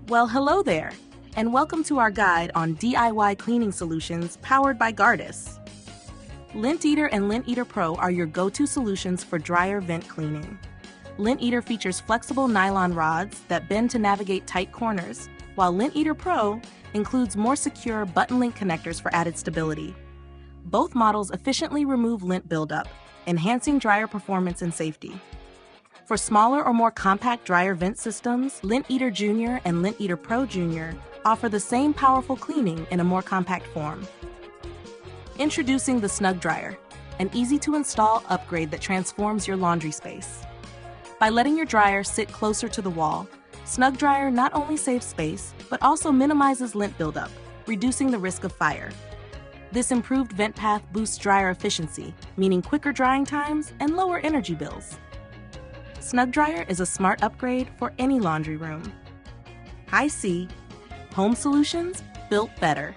Well, hello there, and welcome to our guide on DIY cleaning solutions powered by Gardus. Lint Eater and Lint Eater Pro are your go-to solutions for dryer vent cleaning. Lint Eater features flexible nylon rods that bend to navigate tight corners, while Lint Eater Pro includes more secure button link connectors for added stability. Both models efficiently remove lint buildup, enhancing dryer performance and safety. For smaller or more compact dryer vent systems, Lint Eater Junior and Lint Eater Pro Junior offer the same powerful cleaning in a more compact form. Introducing the Snug dryer, an easy-to-install upgrade that transforms your laundry space. By letting your dryer sit closer to the wall, Snug dryer not only saves space, but also minimizes lint buildup, reducing the risk of fire. This improved vent path boosts dryer efficiency, meaning quicker drying times and lower energy bills. Snug dryer is a smart upgrade for any laundry room. Hi-C, home solutions built better.